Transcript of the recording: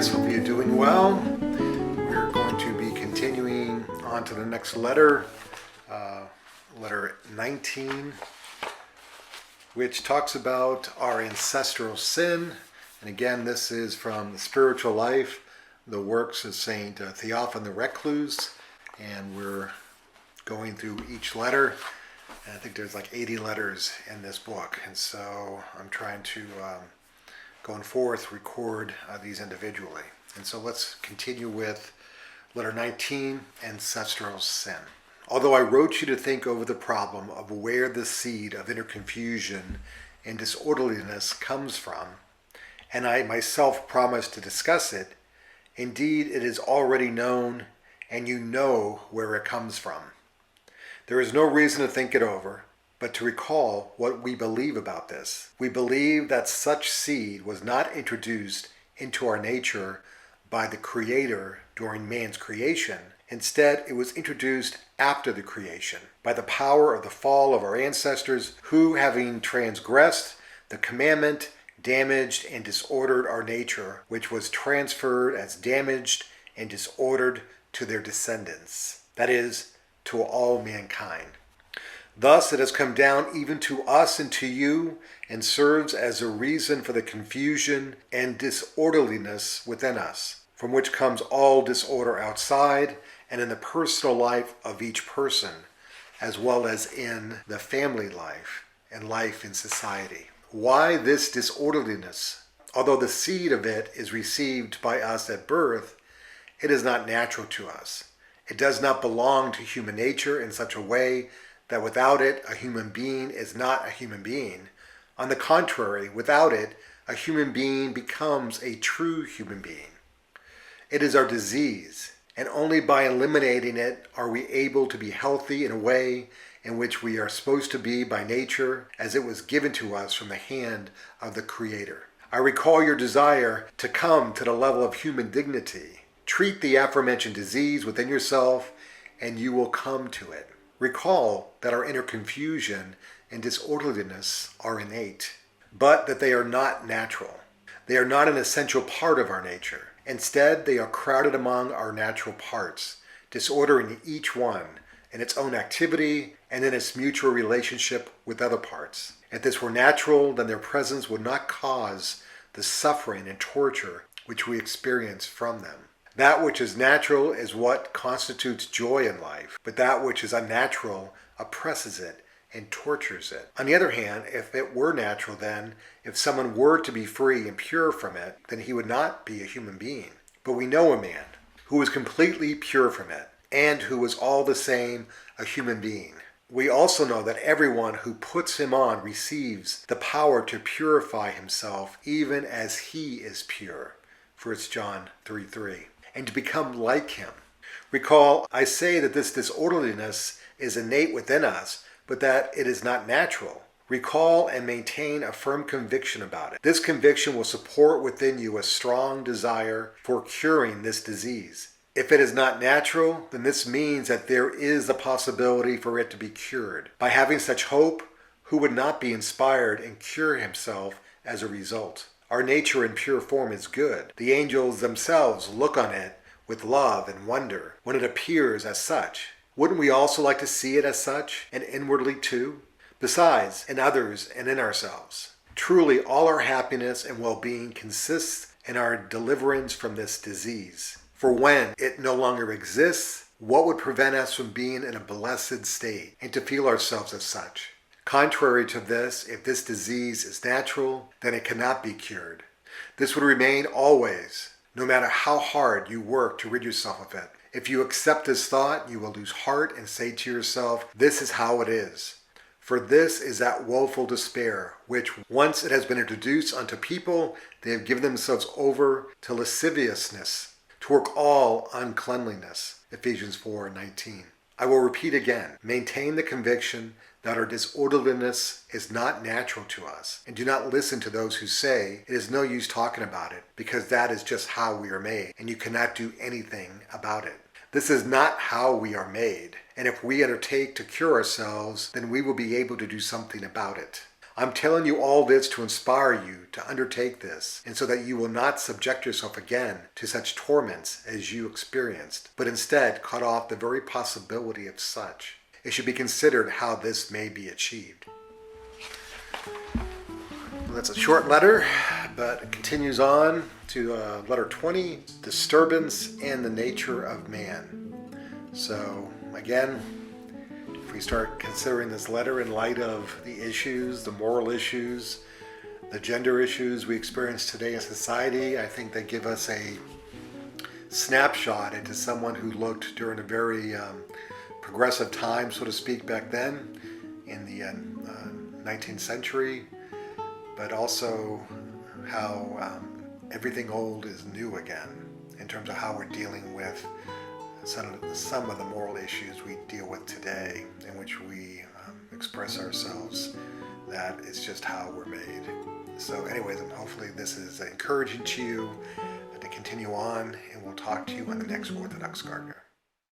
guys, hope you're doing well. We're going to be continuing on to the next letter, letter 19, which talks about our ancestral sin. And again, this is from the Spiritual Life, the works of Saint Theophane the Recluse. And we're going through each letter. And I think there's like 80 letters in this book. And so I'm trying to, going forth, record these individually. And so let's continue with letter 19, Ancestral Sin. Although I wrote you to think over the problem of where the seed of inner confusion and disorderliness comes from, and I myself promised to discuss it, indeed it is already known, and you know where it comes from. There is no reason to think it over, but to recall what we believe about this. We believe that such seed was not introduced into our nature by the Creator during man's creation. Instead, it was introduced after the creation, by the power of the fall of our ancestors who, having transgressed the commandment, damaged and disordered our nature, which was transferred as damaged and disordered to their descendants, that is, to all mankind. Thus it has come down even to us and to you, and serves as a reason for the confusion and disorderliness within us, from which comes all disorder outside and in the personal life of each person, as well as in the family life and life in society. Why this disorderliness? Although the seed of it is received by us at birth, it is not natural to us. It does not belong to human nature in such a way that without it, a human being is not a human being. On the contrary, without it, a human being becomes a true human being. It is our disease, and only by eliminating it are we able to be healthy in a way in which we are supposed to be by nature, as it was given to us from the hand of the Creator. I recall your desire to come to the level of human dignity. Treat the aforementioned disease within yourself, and you will come to it. Recall that our inner confusion and disorderliness are innate, but that they are not natural. They are not an essential part of our nature. Instead, they are crowded among our natural parts, disordering each one in its own activity and in its mutual relationship with other parts. If this were natural, then their presence would not cause the suffering and torture which we experience from them. That which is natural is what constitutes joy in life, but that which is unnatural oppresses it and tortures it. On the other hand, if it were natural, then if someone were to be free and pure from it, then he would not be a human being. But we know a man who is completely pure from it, and who is all the same a human being. We also know that everyone who puts him on receives the power to purify himself even as he is pure. 1 John 3:3. And to become like him. Recall, I say that this disorderliness is innate within us, but that it is not natural. Recall and maintain a firm conviction about it. This conviction will support within you a strong desire for curing this disease. If it is not natural, then this means that there is a possibility for it to be cured. By having such hope, who would not be inspired and cure himself as a result? Our nature in pure form is good. The angels themselves look on it with love and wonder when it appears as such. Wouldn't we also like to see it as such, and inwardly too? Besides, in others and in ourselves. Truly, all our happiness and well-being consists in our deliverance from this disease. For when it no longer exists, what would prevent us from being in a blessed state and to feel ourselves as such? Contrary to this, if this disease is natural, then it cannot be cured. This would remain always, no matter how hard you work to rid yourself of it. If you accept this thought, you will lose heart and say to yourself, this is how it is. For this is that woeful despair, which once it has been introduced unto people, they have given themselves over to lasciviousness, to work all uncleanliness. Ephesians 4:19. I will repeat again, maintain the conviction that our disorderliness is not natural to us, and do not listen to those who say it is no use talking about it, because that is just how we are made, and you cannot do anything about it. This is not how we are made, and if we undertake to cure ourselves, then we will be able to do something about it. I'm telling you all this to inspire you to undertake this, and so that you will not subject yourself again to such torments as you experienced, but instead cut off the very possibility of such. It should be considered how this may be achieved. Well, that's a short letter, but it continues on to letter 20, disturbance and the nature of man. So again, if we start considering this letter in light of the issues, the moral issues, the gender issues we experience today in society, I think they give us a snapshot into someone who looked during a very progressive time, so to speak, back then in the 19th century, but also how everything old is new again in terms of how we're dealing with some of the moral issues we deal with today, in which we express ourselves, that it's just how we're made. So anyways, hopefully this is encouraging to you to continue on, and we'll talk to you on the next Orthodox Gardener.